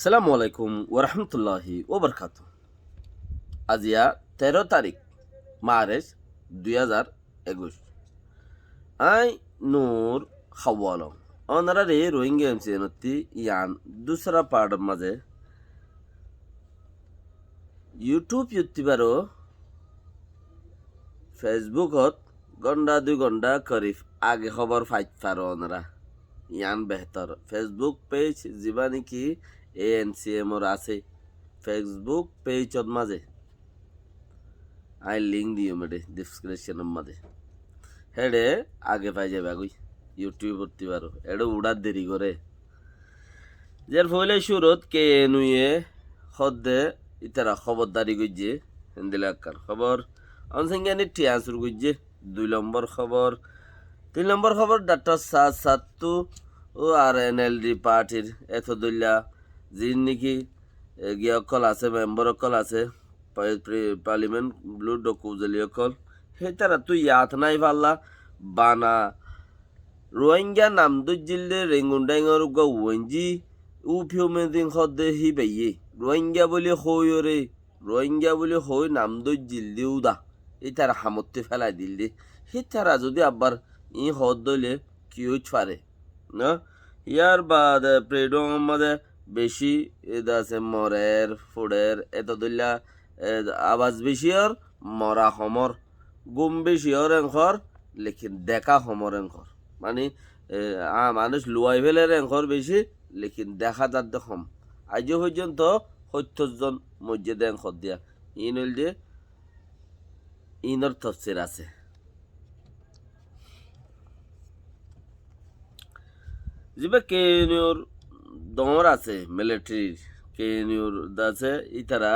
সালামু আলাইকুম ওরহমতুল্লাহি ওবরকাত। আজিয়া 13 তারিখ মার্চ 2021। আই নূর খাওয়ালম অনারা রে রোহিঙ্গা এমসিএনতি ইয়ান দুসরা পার্ট মাঝে ইউটিউব ইউটিউবারও ফেসবুকত ঘন্টা 2 ঘন্টা করিফ আগে খবর ফাইট পারো ওনারা ইয়ান বেহতর ফেসবুক পেজ যিবা নেকি এএনসিএমর আছে ফেসবুক পেজত মাঝে আই লিঙ্ক দিও মেডে ডিসক্রিপশনের মাঝে হেডে আগে পাই যাবে আগুই ইউটিউব করতে পারো এডে উড়ার দেরি করে যার ফলে সুরত কে নুয়ে হদ্দে ইতারা খবরদারি গুজে হিন্দিলে আকার খবর অনসংজ্ঞানী টিয়াসুর গুজে 2 নম্বর খবর 3 নম্বর খবর ডাক্তার সাত সাত্তু ও আর এনএলডি পার্টির এত দল্লা যিন নাকি গিয়ে অকল আছে মেম্বার অকল আছে পার্লিমেন্ট ব্লু ডকুজলি অকল সেই তারা তুই ইয়াত নাই পাল্লা বানা রোহিঙ্গা নাম দুজিল্লে রেঙ্গুন্ডাইঙর গঞ্জি উফিউমেদিন খদে হি বাইয়ে রোহিঙ্গা বলে হইরে রোহিঙ্গা বলে হই নাম দুজিল্লি উদা এই তারা হামতে ফেলাই দিল দে সেই তারা যদি আবার ই হদ দইলে কি হইতে পারে না ইয়ার বাদ প্রেডং মাঝে বেশি এটা আছে মরের ফুডের এত দইলা আওয়াজ বেশি আর মরা সমর গুম বেশি আর এঙ্কর লেকিন দেখা সমর এঙ্কর মানে মানুষ লুয়াই ফেলে এঙ্কর বেশি লেকিন দেখা যার দেখম আজও পর্যন্ত 70 জন মসজিদে এঙ্কর দিয়া ইন হইল যে ইনর তফসির আছে যেবা কেনিউর দমর আছে মিলিটারির কেনিউর আছে ইতারা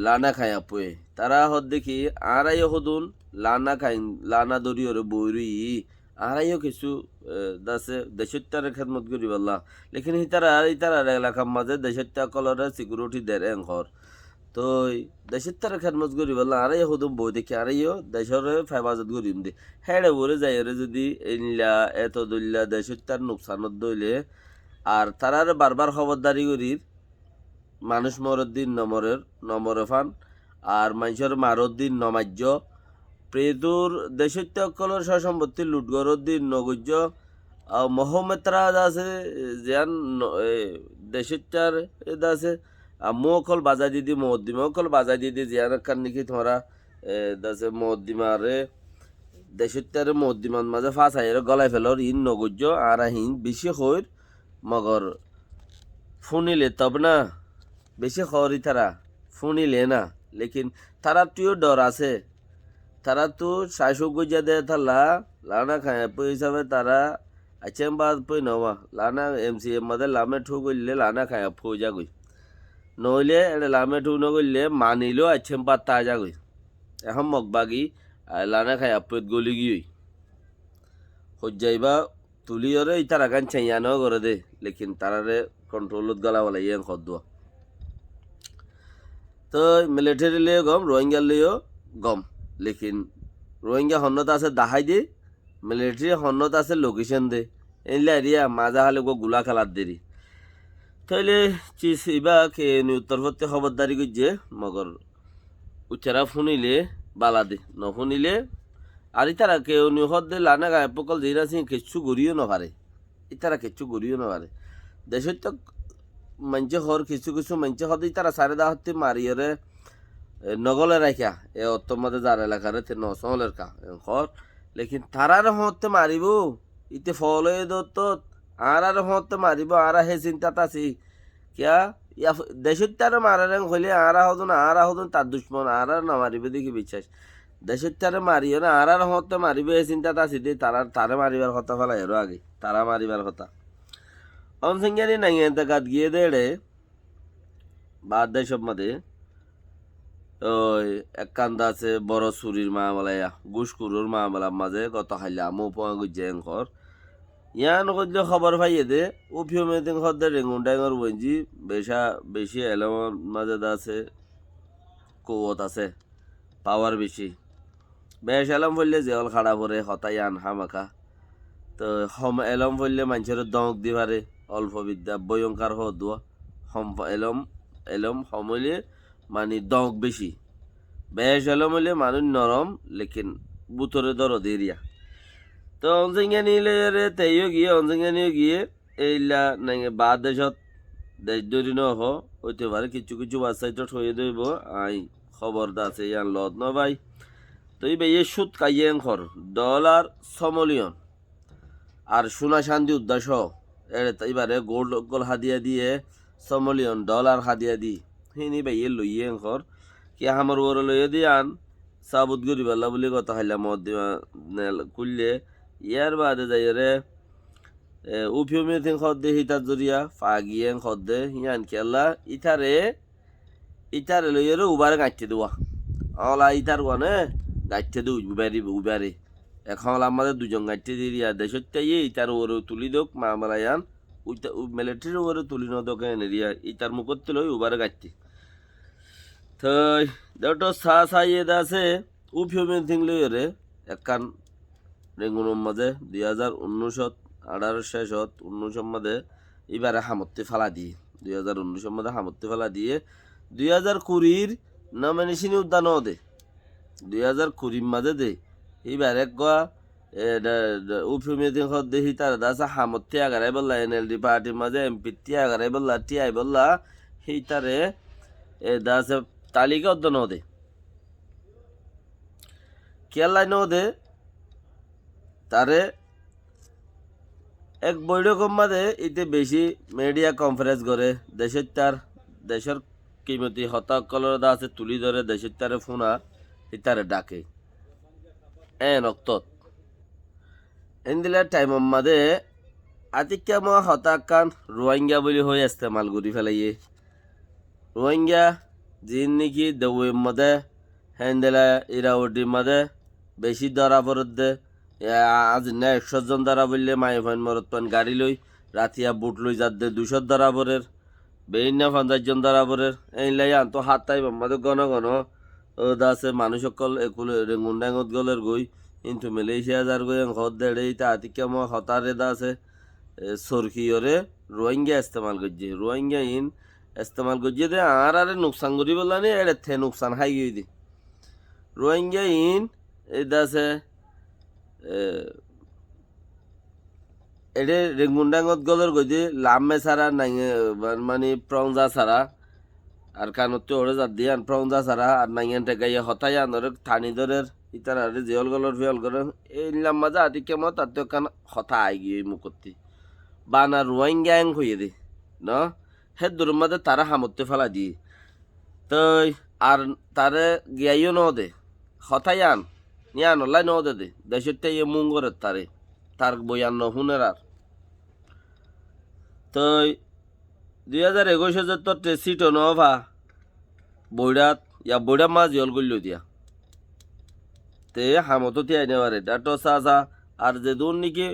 লানা খায় আপুয়ে তারা হদ দেখি আড়াইও হদুন লানা খাই লানা দরিয়র বইরি আড়াইও কিছু দাসে দেশত্যার খেদমত করি বললা লেকিন ইতারা এলাকার মাঝে দেশত্যার কলরে সিকিউরিটি দেয় এঙ্কর তো দেশত্যার খেদমত করি বললা আড়াইও হদুন বই দেখি আড়াইও দেশের হেফাজত করিম দে হেড়ে বলে যাই যদি ইনলা এত দইলা দেশত্যার নুকসানত দইলে আর তারার বারবার খবরদারি করির মানুষ মরের দিন নমরে ফান আর মানুষের মারর দিন নমাজ্য প্রেদুর দেশত্যাগকলের সম্পত্তি লুটগরের দিন নগজ্য মহমেত্রা আছে যেন দেশত্যার এটা আছে মুখল বাজাই দিদি মহদ্দিমা অকল বাজাই দিদি জিয়ান কান নাকি তোমরা দাসে মহদ্দিমারে দেশত্যার মহদ্দিমান মাঝে ফাঁসাইয়ের গলায় ফেলর ইন নগজ্য আর হিন বেশি হইর মগর ফুনিলে তব না বেশি খবরই তারা শুনিলে না লেকিন তারা তুইও ডর আছে তারা তো শাসক গুজা দে থালা লানা খায় হিসাবে তারা আছেন বাদ পই নওয়া লানা এমসিএম মাদে লামে ঠু গইলে লানা খায় ফুজা গই নইলে এটা লামে ঠু নগইলে মানিলেও আছেন বাদ তাজা গই এখন মগবাগি লানা খায় আপত গলি গিয়ে হজ্জাইবা তুলিয়রে ইতারা গান চাইয়ানো করে দে লেকিন তারারে কন্ট্রোলত গলা বলা ইয়ে খদ্দুয়া তো মিলিটারি লিয়ে গম রোহিঙ্গা লিয়েও গম লেকিন রোহিঙ্গা হন্নত আছে দাহাই দে মিলিটারি হন্নত আছে লোকেশন দে এনলে এরিয়া মাজা হালে গুলা খেলার দেরি তাইলে চিস ইবা কে উত্তর প্রত্যে খবরদারি করছে মগর উচ্চারা শুনিলে বালা দে নশুনিলে আর ইতারা কেউ নিহত দে লানা গায়ে পকল দিনা সিং কিচ্ছু গড়িও নপারে ইতারা কিচ্ছু গড়িও নপারে দেশের তো মাঞ্চে হর কিছু কিছু মাঞ্চে হতে তারা সারে দা হতে মারিয়রে নগলে রাখা এ অত্তর মধ্যে যার এলাকারে তে নসলের কা হর লেকিন তারার হতে মারিব ইতে ফল দত্ত আর হতে মারিব আর হে চিন্তাত আছি কিয়া ইয়া দেশের তারা মারারে হইলে আর হদন তার দুশ্মন আর না মারিবে দেখি বিশ্বাস দেশের তারে মারিও না আর হতে মারিবে হে চিন্তাত আছি দে তারে মারিবার কথা ফেলা এর আগে তারা মারিবার কথা অনসংজ্ঞানী নাই গাত গিয়ে দেড়ে বাদ দেয় সব মাঝে ওই এক কান্দা আছে বড় চুরির মামলায়া ঘুষখুরুর মামলার মাঝে কত হাইলা আমু পোয়া গুজে এঙ্কর ইয়ান করলে খবর পাইয়ে দে উফিও মেদিন খদ্দে রেঙ্গুন ডাইঙর বঞ্জি বেশি এলমর মাঝে আছে কৌত আছে পাওয়ার বেশি বেশ এলম ফেললে জেল খাড়া পরে হতাই আন হামাকা তো এলম ফেললে মানুষের দমক দি পারে অল্প বিদ্যা ভয়ঙ্কর হদুয়া এলম এলম হমলে মানে দক বেশি বেশ এলম হইলে মানুষ নরম লেকিন বুতরে দরদ এরিয়া তো অনজিঙ্গা নিলে রে তেইও গিয়ে অনজিঙ্গা নিয়ে গিয়ে এইলা নাকি বা দেশত দেশ দরি নহ হইতে পারে কিছু কিছু ওয়েবসাইটত হয়ে দইব আই খবর দা আছে ইয়ান লত ন ভাই তো এই বেয়ে সুদ কাইয়েন খর ডলার সমলিয়ন আর সোনা শান্তি উদ্দাস এবারে গোল্ড গোল হাদিয়া দিয়ে সমলিয়ন ডলার হাদিয়া দি হিনি বেয়ে লইয়েন খর কি আমার ওর লইয়ে দিয়ে আন সাবুত গরি বাল্লা বলে কথা হাইলা মদ কুললে ইয়ার বাদে যাই রে উফিউমি থিং খদ্দে হিতার জরিয়া ফাগিয়েন খদ্দে হিয়ান খেলা ইটারে লইয়ে রে উবারে গাঁটতে দেওয়া অলা ইটার ওয়ানে গাঁটতে দে উবারে এখন আমাদের দুজন গাঁটতে দিয়ে দেশত তাইয়ে ইটার ওরে তুলি দোক মামলায়ান মিলিটারির ওরে তুলি নদক এরিয়া ইটার মুখত লই উবারে গাঁটতে থই দেউটো সাইয়ে আছে উফিউমি থিং লইয়ে রে একান রেঙ্গুনের মাঝে 2019 শেষত 19 মাঝে এবারে হামত্তি ফালা দিয়ে 2019 মাঝে হামত্তি ফালা দিয়ে 2020 নমিনেশন উদ্যান দে 2020 মাঝে দে এবার এক উফিউমি দেখি তার দাসা হামত্তি আগারাই বললা এনএলডি পার্টির মাঝে এমপি আগারাই বললা টিআই বললা সেই তারে দাসে তালিকা উদ্যান দে কেলাই ন দে তারে এক বৈঠক মাঝে ইতে বেশি মিডিয়া কনফারেন্স করে দেশের কিমতি হতাকলর দা আছে তুলি ধরে দেশের তারে ফোনা ইতারে ডাকে নক্তত এন্দিলার টাইমের মাঝে আতিক্যা মা হতাকান রোহিঙ্গা বলি হয়ে ইস্তেমাল করি ফেলাইয়ে রোহিঙ্গা যিন নাকি দৌয়ের মাঝে হ্যান্ডেলা ইরাউডির মাঝে বেশি ধরা পড়ত দে আজ না 100 জন দ্বারা বললে মাই ফাইন মরত পান গাড়ি লই রাতিয়া বুট লই যাত দে 200 দ্বারা পরের বেইন না 50 জন দ্বারা পরের এই লাই আনতো হাত তাই আমাদের ঘন ঘন ও দাসে মানুষ সকল একুলে রেঙ্গুন্ডাঙ্গত গলের গই কিন্তু মালয়েশিয়া যার গই ঘর দেড়ে ইতা আতিকে ম হতারে দাসে সরকিয়রে রোহিঙ্গা ইস্তেমাল করছে রোহিঙ্গা ইন ইস্তেমাল করছে দে আর আরে নুকসান করি বললানি এড়ে থে নুকসান হাই গই দি রোহিঙ্গা ইন এই দাসে এডে রেঙ্গুন্ডাঙ্গত গলের গইদি লামে সারা নাই মানে প্রংজা সারা আর কানতে ওরে যা দিয়ান প্রংজা সারা আর নাইয়ানটা গাইয়া হতাই আনরে থানি দরের ইতার আরে জিয়ল গলর ফিয়ল করে এই লাম্মা যা আদি কেমন তাতে কান হতা আই গিয়ে মুকতি বানা রোহিঙ্গা এং হইয়ে দে ন হে দুরমাদে তারা হামতে ফেলা দি তই আর তারে গিয়াইও ন দে হতাই আন নিয়ান লাই ন দে দেশতে ইয়ে মুঙ্গরে তারে তার বয়ান হুনের আর তই 2021 তো টেসিট নভা বইরাত ইয়া বইরা মা জিয়ল গইল দিয়া তে হামতো তিয়াই নেবারে ডাটো সাজা আর যে দুন নাকি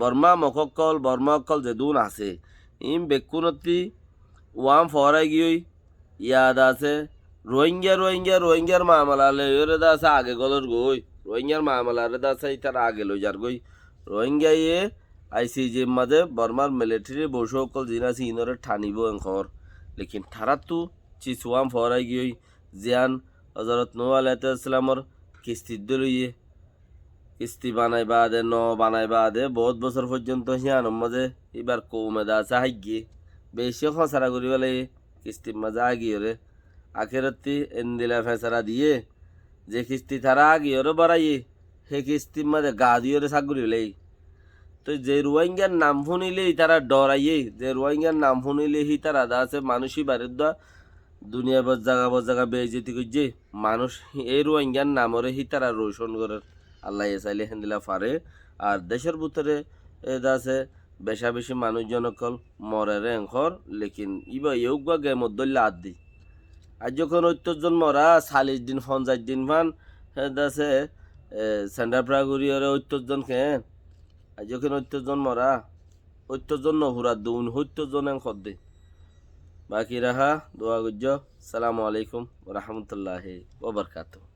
বর্মা অকল যে দুন আছে ইম বেকুনতি ওয়াম ফরাই গিয়ে ইয়াদ আছে রোহিঙ্গার মামলালে ওরে দাসে আগে গলর গই রোহিঙ্গার মামলারে দাসে ইতার আগে লই যার গই রোহিঙ্গা ইয়ে আইসিজির মাঝে বর্মার মিলিটারি বসে অকল জিনা সিনরে ঠানিব এখর লেকিন ঠারাত তু চিসওয়াম ফরাই গিয়ে জিয়ান হজরত নূহ আলাইহিস সালামর কিস্তি দলিয়ে কিস্তি বানাইবা দে বানাইবা দে বহুত বছর পর্যন্ত হিয়ানোর মাঝে এবার কৌমে দা আছে হাইগিয়ে বেশি খসারা করি বলে কিস্তির মাঝে আগিয়ে রে আখেরতি এন্দিলা ফেসারা দিয়ে যে কিস্তি তারা আগিয়ে রে বাড়াইয়ে সে কিস্তির মাঝে গা দিয়ে রে সাগুরি লেই তো যে রোহিঙ্গার নাম শুনিলেই তারা ডরাইয়ে যে রোহিঙ্গার নাম শুনিলেই হি তারা দা আছে মানুষই বাড়ির দা দুনিয়া বজাগা বেজেতি করছে মানুষ এই রোহিঙ্গার নামরে হি তারা রোশন করে আল্লাহ চাইলে হেন্দিলা পারে আর দেশের ভিতরে আছে বেশা বেশি মানুষজন কল মরে রে এখর লেকিন ইবা ইউগা গে মদ্দল্লা আদ দি আর যখন 70 জন মরা 40 দিন 50 দিন ভান আছে সেন্টার প্রাগুরিয়রে 70 জন খেন আর যখন 70 জন মরা 70 জন নহুরা দুন 70 জন এখর দে বাকি রাহা দোয়া গুজ্জ সালামু আলাইকুম ওয়া রাহমাতুল্লাহি ওয়া বারাকাতুহু।